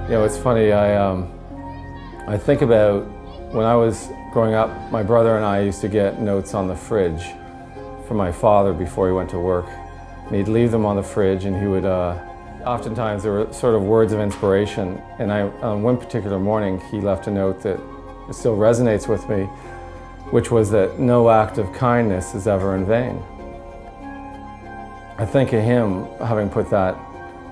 You know, it's funny, I think about when I was growing up, my brother and I used to get notes on the fridge from my father before he went to work. And he'd leave them on the fridge, and he would, oftentimes there were sort of words of inspiration. And on one particular morning, he left a note that still resonates with me, which was that no act of kindness is ever in vain. I think of him having put that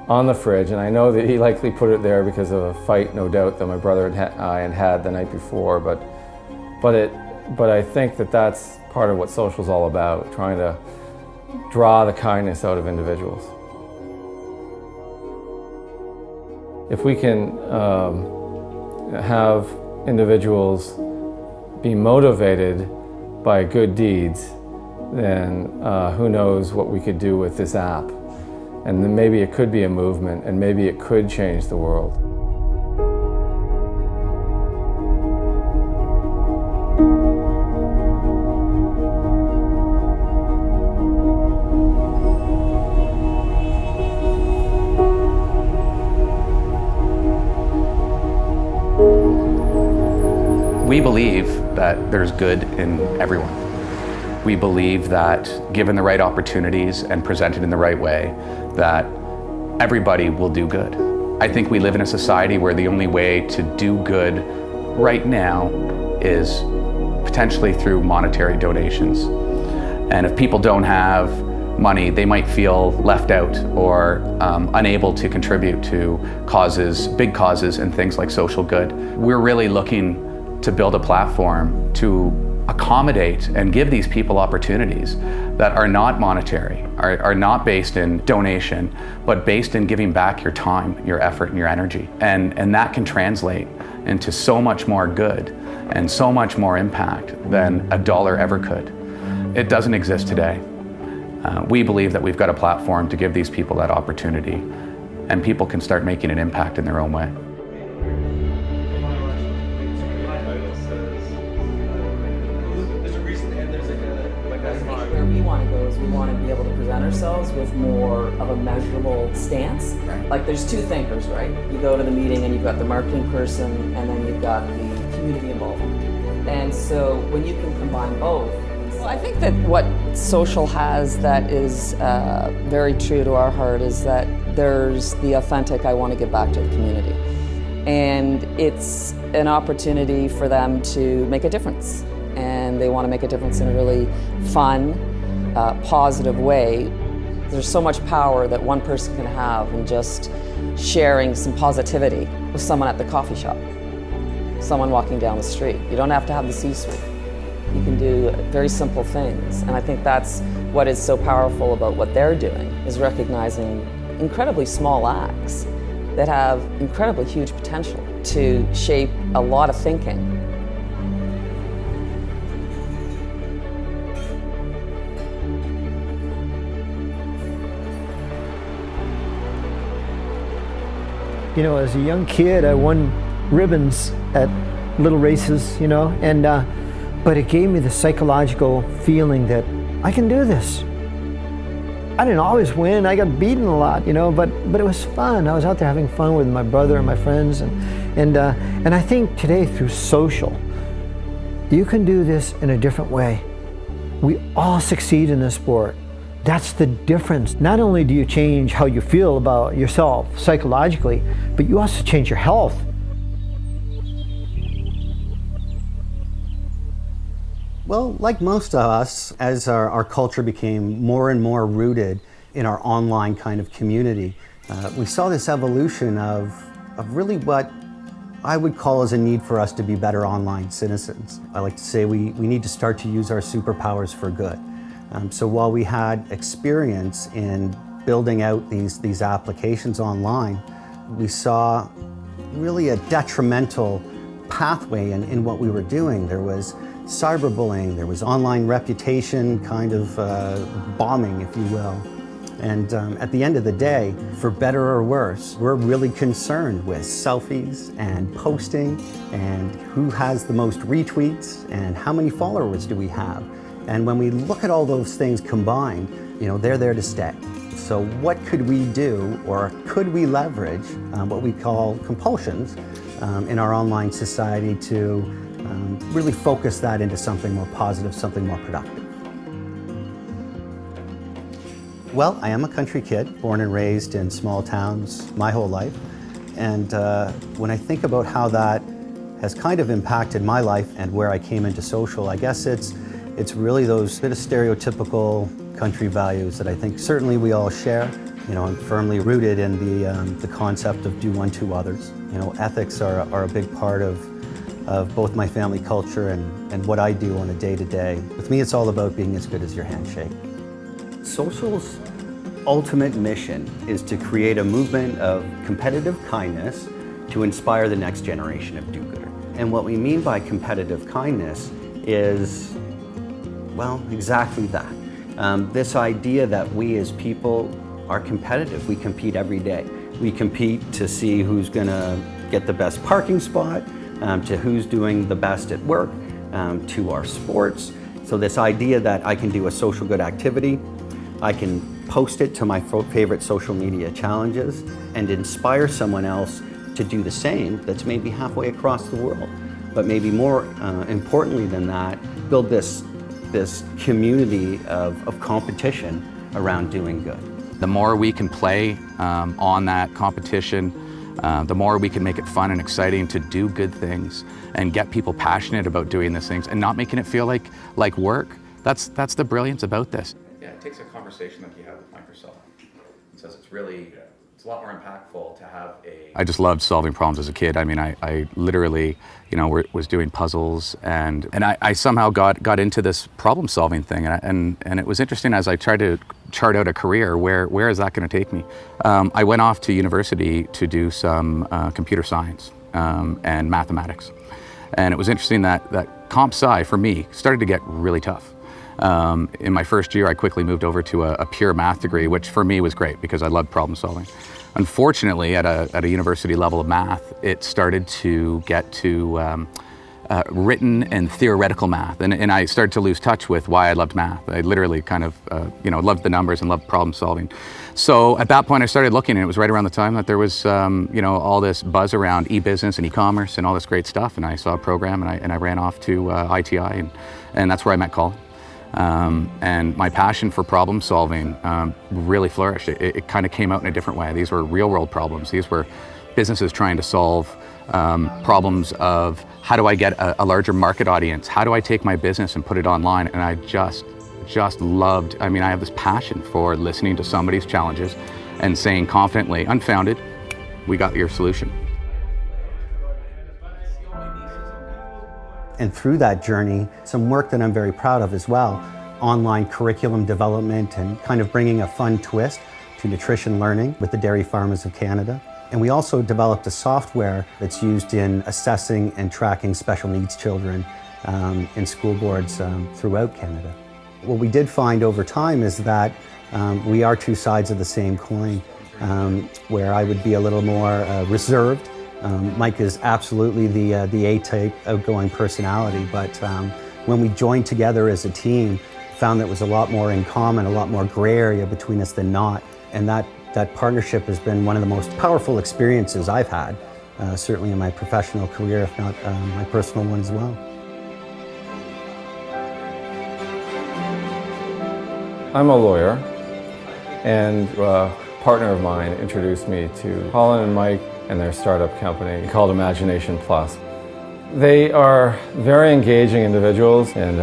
on the fridge, and I know that he likely put it there because of a fight, no doubt, that my brother and I had the night before. But I think that that's part of what social's all about, trying to draw the kindness out of individuals. If we can have individuals be motivated by good deeds, then who knows what we could do with this app. And then maybe it could be a movement, and maybe it could change the world. We believe that there's good in everyone. We believe that given the right opportunities and presented in the right way, that everybody will do good. I think we live in a society where the only way to do good right now is potentially through monetary donations. And if people don't have money, they might feel left out or unable to contribute to causes, big causes, and things like social good. We're really looking to build a platform to accommodate and give these people opportunities that are not monetary, are not based in donation, but based in giving back your time, your effort, and your energy. And that can translate into so much more good and so much more impact than a dollar ever could. It doesn't exist today. We believe that we've got a platform to give these people that opportunity, and people can start making an impact in their own way. Where we want to go is we want to be able to present ourselves with more of a measurable stance. Right. Like there's two thinkers, right? You go to the meeting and you've got the marketing person, and then you've got the community involvement. And so when you can combine both. Well, I think that what social has that is very true to our heart is that there's the authentic, I want to give back to the community. And it's an opportunity for them to make a difference. And they want to make a difference in a really fun, positive way. There's so much power that one person can have in just sharing some positivity with someone at the coffee shop, someone walking down the street. You don't have to have the C-suite. You can do very simple things. And I think that's what is so powerful about what they're doing, is recognizing incredibly small acts that have incredibly huge potential to shape a lot of thinking. You know, as a young kid, I won ribbons at little races, you know, and but it gave me the psychological feeling that I can do this. I didn't always win, I got beaten a lot, you know, but it was fun. I was out there having fun with my brother and my friends, and I think today through social, you can do this in a different way. We all succeed in this sport. That's the difference. Not only do you change how you feel about yourself psychologically, but you also change your health. Well, like most of us, as our culture became more and more rooted in our online kind of community, we saw this evolution of really what I would call as a need for us to be better online citizens. I like to say we need to start to use our superpowers for good. So while we had experience in building out these applications online, we saw really a detrimental pathway in what we were doing. There was cyberbullying, there was online reputation kind of bombing, if you will. And at the end of the day, for better or worse, we're really concerned with selfies and posting and who has the most retweets and how many followers do we have. And when we look at all those things combined, you know, they're there to stay. So what could we do, or could we leverage what we call compulsions in our online society to really focus that into something more positive, something more productive? Well, I am a country kid, born and raised in small towns my whole life. And when I think about how that has kind of impacted my life and where I came into social, I guess it's really those bit of stereotypical country values that I think certainly we all share. You know, I'm firmly rooted in the concept of do unto others. You know, ethics are a big part of both my family culture and what I do on a day-to-day. With me, it's all about being as good as your handshake. Social's ultimate mission is to create a movement of competitive kindness to inspire the next generation of do-gooder. And what we mean by competitive kindness is, well, exactly that. This idea that we as people are competitive. We compete every day. We compete to see who's gonna get the best parking spot, to who's doing the best at work, to our sports. So this idea that I can do a social good activity, I can post it to my favorite social media challenges and inspire someone else to do the same that's maybe halfway across the world. But maybe more importantly than that, build this community of competition around doing good. The more we can play on that competition, the more we can make it fun and exciting to do good things and get people passionate about doing these things and not making it feel like work. That's the brilliance about this. Yeah, it takes a conversation like you have with Microsoft. It says it's a lot more impactful to have I just loved solving problems as a kid. I mean, I literally, you know, was doing puzzles and I somehow got into this problem solving thing and it was interesting as I tried to chart out a career, where is that going to take me? I went off to university to do some computer science and mathematics. And it was interesting that comp sci for me started to get really tough. In my first year, I quickly moved over to a pure math degree, which for me was great because I loved problem solving. Unfortunately, at a university level of math, it started to get to written and theoretical math, and I started to lose touch with why I loved math. I literally kind of, loved the numbers and loved problem solving. So at that point, I started looking, and it was right around the time that there was, all this buzz around e-business and e-commerce and all this great stuff. And I saw a program, and I ran off to ITI, and that's where I met Colin. And my passion for problem solving really flourished. It kind of came out in a different way. These were real world problems. These were businesses trying to solve problems of how do I get a larger market audience? How do I take my business and put it online? And I just loved, I have this passion for listening to somebody's challenges and saying confidently, unfounded, we got your solution. And through that journey, some work that I'm very proud of as well, online curriculum development and kind of bringing a fun twist to nutrition learning with the Dairy Farmers of Canada. And we also developed a software that's used in assessing and tracking special needs children in school boards throughout Canada. What we did find over time is that we are two sides of the same coin, where I would be a little more reserved. Mike is absolutely the A-type outgoing personality, but when we joined together as a team, found that was a lot more in common, a lot more gray area between us than not, and that partnership has been one of the most powerful experiences I've had, certainly in my professional career, if not my personal one as well. I'm a lawyer, and a partner of mine introduced me to Colin and Mike and their startup company called Imagination Plus. They are very engaging individuals, and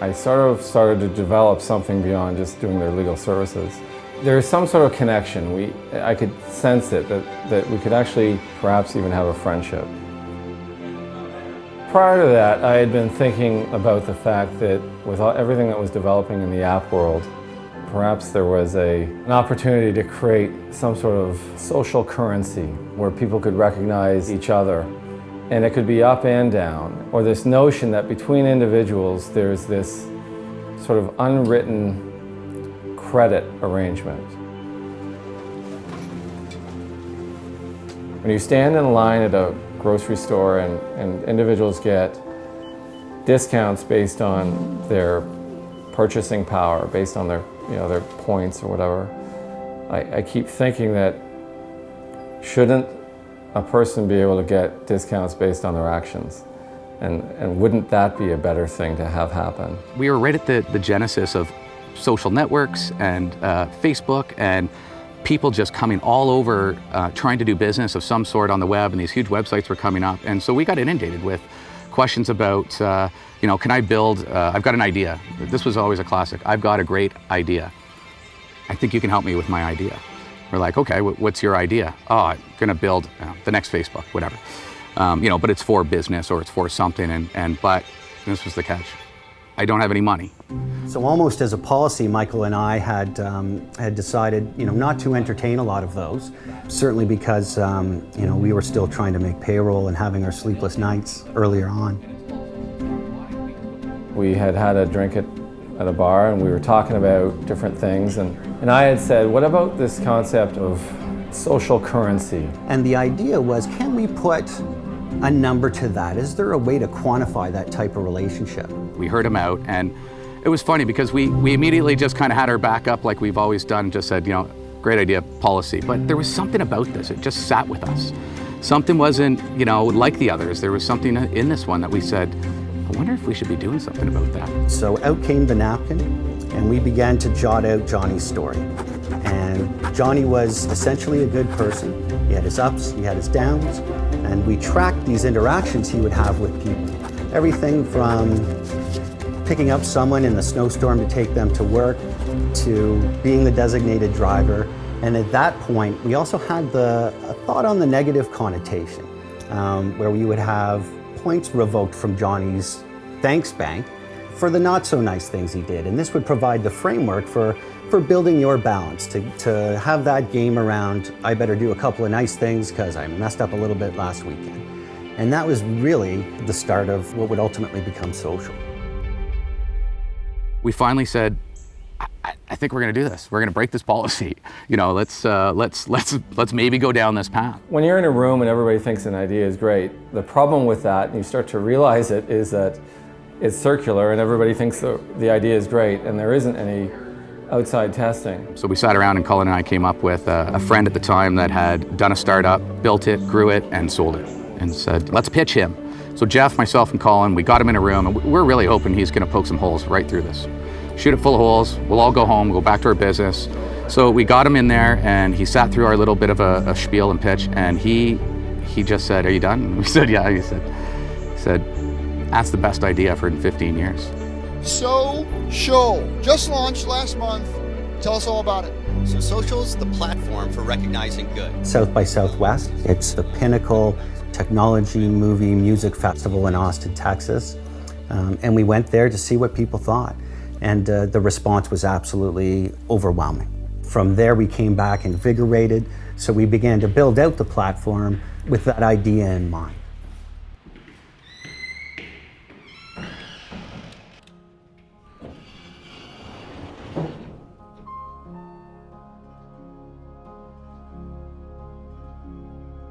I sort of started to develop something beyond just doing their legal services. There's some sort of connection. I could sense it, that we could actually perhaps even have a friendship. Prior to that, I had been thinking about the fact that with everything that was developing in the app world, perhaps there was an opportunity to create some sort of social currency where people could recognize each other. And it could be up and down, or this notion that between individuals there's this sort of unwritten credit arrangement. When you stand in line at a grocery store and individuals get discounts based on their purchasing power, based on their points or whatever, I keep thinking that shouldn't a person be able to get discounts based on their actions? And wouldn't that be a better thing to have happen? We were right at the genesis of social networks and Facebook and people just coming all over trying to do business of some sort on the web, and these huge websites were coming up. And so we got inundated with questions about, can I build, I've got an idea. This was always a classic. I've got a great idea. I think you can help me with my idea. We're like, okay, what's your idea? Oh, I'm gonna build the next Facebook, whatever. But it's for business or it's for something, but this was the catch. I don't have any money. So almost as a policy, Michael and I had decided, not to entertain a lot of those. Certainly because, we were still trying to make payroll and having our sleepless nights earlier on. We had a drink at a bar and we were talking about different things, and I had said, what about this concept of social currency? And the idea was, can we put a number to that? Is there a way to quantify that type of relationship? We heard him out, and it was funny because we immediately just kind of had our back up like we've always done, just said, great idea, policy. But there was something about this, it just sat with us. Something wasn't, like the others. There was something in this one that we said, I wonder if we should be doing something about that. So out came the napkin, and we began to jot out Johnny's story. And Johnny was essentially a good person. He had his ups, he had his downs, and we tracked these interactions he would have with people. Everything from picking up someone in the snowstorm to take them to work, to being the designated driver. And at that point, we also had a thought on the negative connotation, where we would have points revoked from Johnny's thanks bank for the not so nice things he did. And this would provide the framework for building your balance, to have that game around, I better do a couple of nice things because I messed up a little bit last weekend. And that was really the start of what would ultimately become social. We finally said, I think we're going to do this. We're going to break this policy. Let's maybe go down this path. When you're in a room and everybody thinks an idea is great, the problem with that, and you start to realize it, is that it's circular and everybody thinks the idea is great and there isn't any outside testing. So we sat around and Colin and I came up with a friend at the time that had done a startup, built it, grew it, and sold it, and said, let's pitch him. So Jeff, myself, and Colin, we got him in a room, and we're really hoping he's going to poke some holes right through this. Shoot it full of holes, we'll all go home, go back to our business. So we got him in there, and he sat through our little bit of a spiel and pitch, and he just said, are you done? And we said, yeah. He said, that's the best idea I've heard in 15 years. Social, just launched last month. Tell us all about it. So social's the platform for recognizing good. South by Southwest, it's the pinnacle technology, movie, music festival in Austin, Texas. And we went there to see what people thought. And the response was absolutely overwhelming. From there, we came back invigorated. So we began to build out the platform with that idea in mind.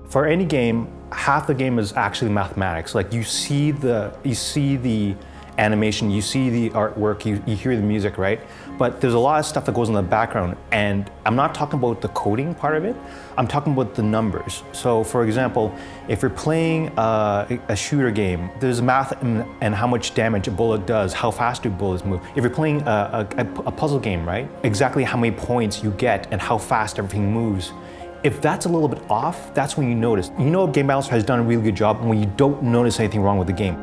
For any game, half the game is actually mathematics. Like you see the animation, you see the artwork, you hear the music, right? But there's a lot of stuff that goes in the background, and I'm not talking about the coding part of it, I'm talking about the numbers. So for example, if you're playing a shooter game, there's math and how much damage a bullet does, how fast do bullets move. If you're playing a puzzle game, right? Exactly how many points you get and how fast everything moves. If that's a little bit off, that's when you notice. You know a game balancer has done a really good job when you don't notice anything wrong with the game.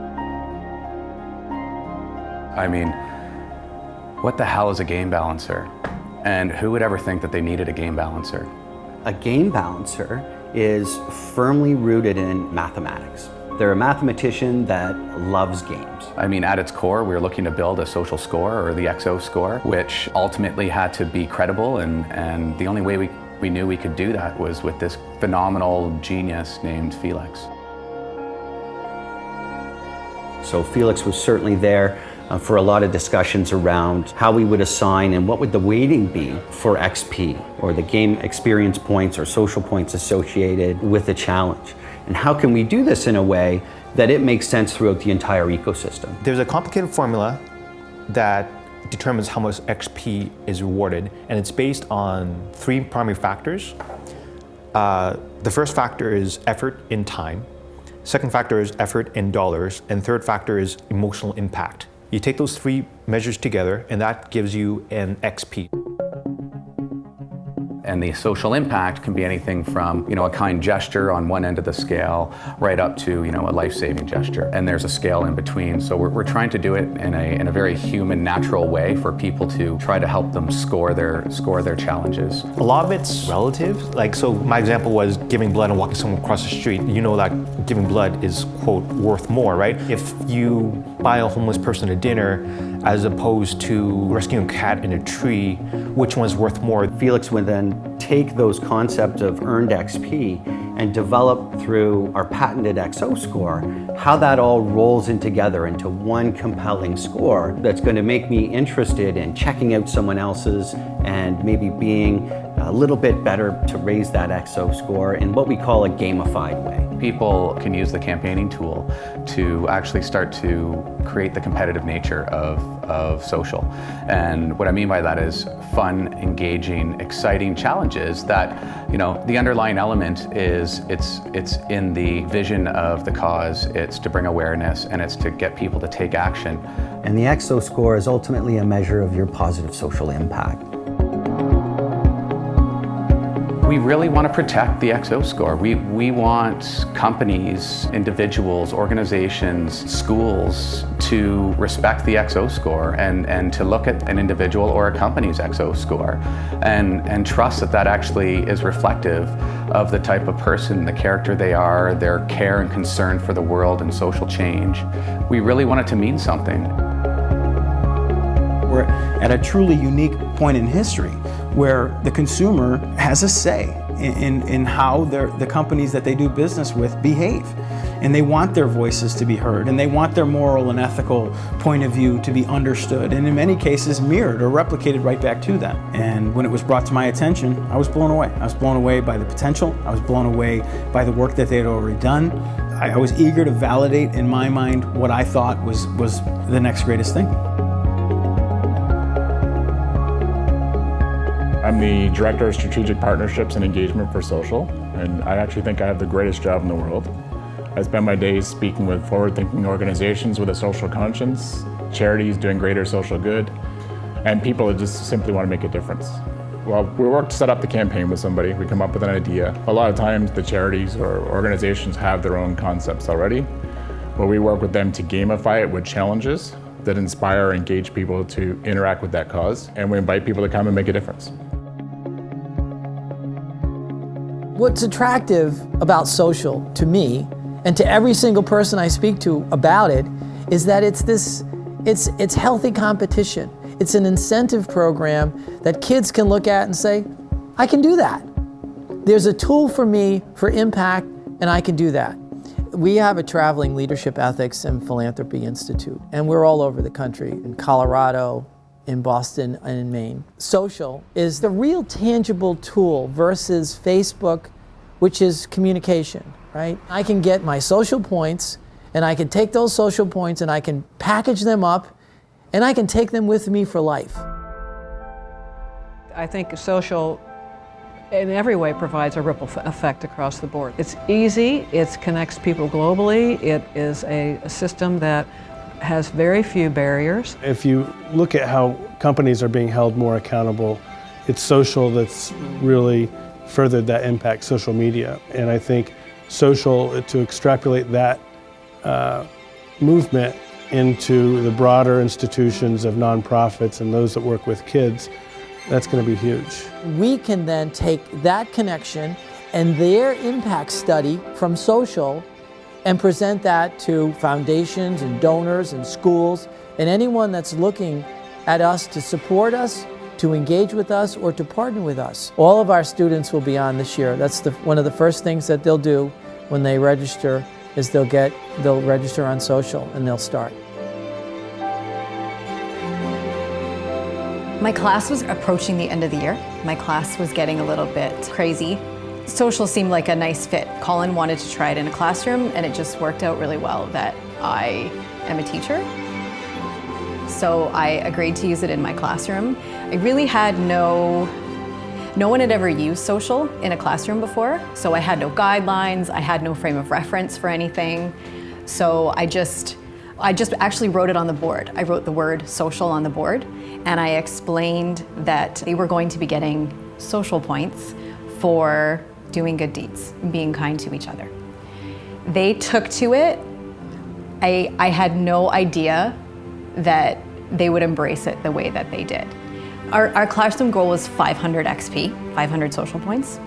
I mean, what the hell is a game balancer? And who would ever think that they needed a game balancer? A game balancer is firmly rooted in mathematics. They're a mathematician that loves games. I mean, at its core, we were looking to build a social score, or the XO score, which ultimately had to be credible, and the only way we knew we could do that was with this phenomenal genius named Felix. So Felix was certainly there for a lot of discussions around how we would assign and what would the weighting be for XP, or the game experience points or social points associated with the challenge. And how can we do this in a way that it makes sense throughout the entire ecosystem? There's a complicated formula that determines how much XP is rewarded, and it's based on 3 primary factors. The first factor is effort in time, second factor is effort in dollars, and third factor is emotional impact. You take those 3 measures together, and that gives you an XP. And the social impact can be anything from, a kind gesture on one end of the scale, right up to, a life-saving gesture. And there's a scale in between. So we're trying to do it in a very human, natural way for people to try to help them score their challenges. A lot of it's relative. So my example was giving blood and walking someone across the street. You know that giving blood is, quote, worth more, right? If you buy a homeless person a dinner as opposed to rescuing a cat in a tree, which one's worth more? Felix would then take those concepts of earned XP and develop through our patented XO score how that all rolls in together into one compelling score that's going to make me interested in checking out someone else's and maybe being a little bit better to raise that XO score in what we call a gamified way. People can use the campaigning tool to actually start to create the competitive nature of social. And what I mean by that is fun, engaging, exciting challenges that, the underlying element is it's in the vision of the cause, it's to bring awareness, and it's to get people to take action. And the XO score is ultimately a measure of your positive social impact. We really want to protect the XO score. We want companies, individuals, organizations, schools to respect the XO score and to look at an individual or a company's XO score and trust that actually is reflective of the type of person, the character they are, their care and concern for the world and social change. We really want it to mean something. We're at a truly unique point in history where the consumer has a say in how the companies that they do business with behave. And they want their voices to be heard, and they want their moral and ethical point of view to be understood, and in many cases mirrored or replicated right back to them. And when it was brought to my attention, I was blown away. I was blown away by the potential. I was blown away by the work that they had already done. I was eager to validate in my mind what I thought was the next greatest thing. I'm the Director of Strategic Partnerships and Engagement for Social, and I actually think I have the greatest job in the world. I spend my days speaking with forward-thinking organizations with a social conscience, charities doing greater social good, and people that just simply want to make a difference. Well, we work to set up the campaign with somebody, we come up with an idea. A lot of times the charities or organizations have their own concepts already, but we work with them to gamify it with challenges that inspire or engage people to interact with that cause, and we invite people to come and make a difference. What's attractive about social to me and to every single person I speak to about it is that it's healthy competition. It's an incentive program that kids can look at and say, I can do that. There's a tool for me for impact, and I can do that. We have a traveling leadership ethics and philanthropy institute, and we're all over the country, in Colorado, in Boston, and in Maine. Social is the real tangible tool versus Facebook, which is communication, right? I can get my social points, and I can take those social points and I can package them up, and I can take them with me for life. I think social in every way provides a ripple effect across the board. It's easy, it connects people globally, it is a system that has very few barriers. If you look at how companies are being held more accountable, it's social that's really furthered that impact, social media. And I think social, to extrapolate that movement into the broader institutions of nonprofits and those that work with kids, that's going to be huge. We can then take that connection and their impact study from social and present that to foundations and donors and schools and anyone that's looking at us to support us, to engage with us, or to partner with us. All of our students will be on this year. That's one of the first things that they'll do when they register is they'll register on social and they'll start. My class was approaching the end of the year. My class was getting a little bit crazy. Social seemed like a nice fit. Colin wanted to try it in a classroom, and it just worked out really well that I am a teacher. So I agreed to use it in my classroom. I really had no one had ever used social in a classroom before, so I had no guidelines, I had no frame of reference for anything. So I just actually wrote it on the board. I wrote the word social on the board, and I explained that they were going to be getting social points for doing good deeds, being kind to each other. They took to it. I had no idea that they would embrace it the way that they did. Our classroom goal was 500 XP, 500 social points.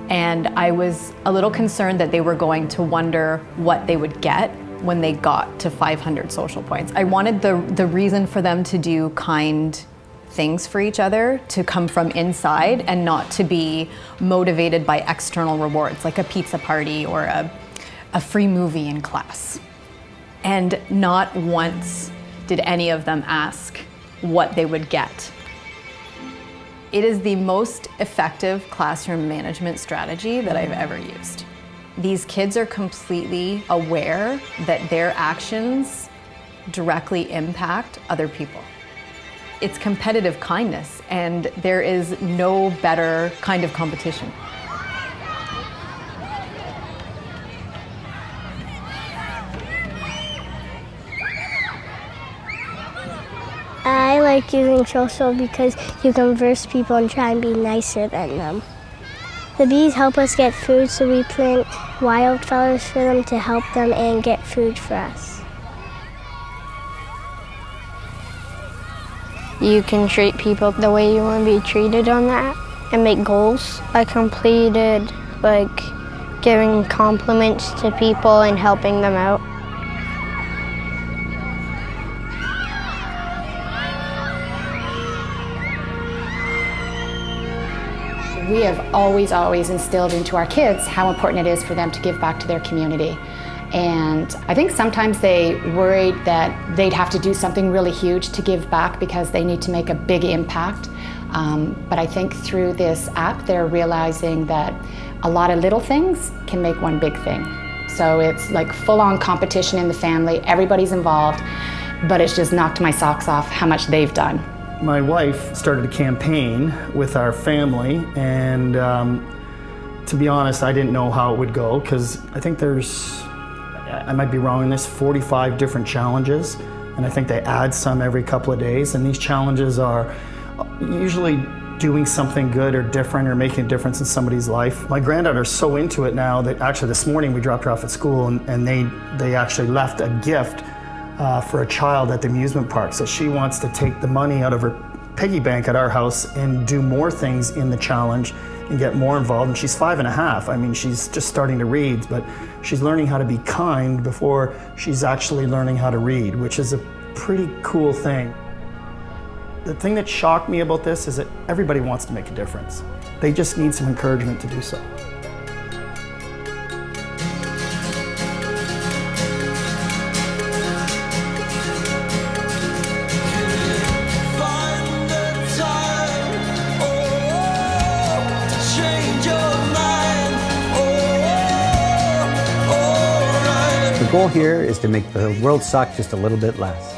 And I was a little concerned that they were going to wonder what they would get when they got to 500 social points. I wanted the reason for them to do kind things for each other to come from inside and not to be motivated by external rewards, like a pizza party or a free movie in class. And not once did any of them ask what they would get. It is the most effective classroom management strategy that I've ever used. These kids are completely aware that their actions directly impact other people. It's competitive kindness, and there is no better kind of competition. I like using social because you can verse people and try and be nicer than them. The bees help us get food, so we plant wildflowers for them to help them and get food for us. You can treat people the way you want to be treated on that and make goals. I completed giving compliments to people and helping them out. We have always instilled into our kids how important it is for them to give back to their community. And I think sometimes they worried that they'd have to do something really huge to give back because they need to make a big impact. But I think through this app, they're realizing that a lot of little things can make one big thing. So it's like full-on competition in the family, everybody's involved, but it's just knocked my socks off how much they've done. My wife started a campaign with our family, and to be honest, I didn't know how it would go because I think I might be wrong in this, 45 different challenges, and I think they add some every couple of days, and these challenges are usually doing something good or different or making a difference in somebody's life. My granddaughter's so into it now that actually this morning we dropped her off at school and they actually left a gift for a child at the amusement park. So she wants to take the money out of her piggy bank at our house and do more things in the challenge and get more involved. And she's 5.5. I mean, she's just starting to read, but she's learning how to be kind before she's actually learning how to read, which is a pretty cool thing. The thing that shocked me about this is that everybody wants to make a difference. They just need some encouragement to do so. The goal here is to make the world suck just a little bit less.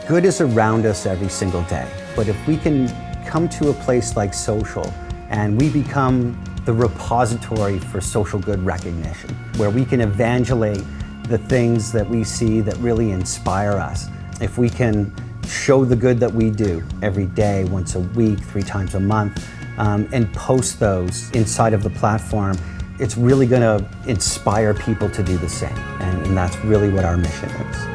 Good is around us every single day, but if we can come to a place like social and we become the repository for social good recognition, where we can evangelize the things that we see that really inspire us, if we can show the good that we do every day, once a week, 3 times a month, and post those inside of the platform, it's really going to inspire people to do the same. And that's really what our mission is.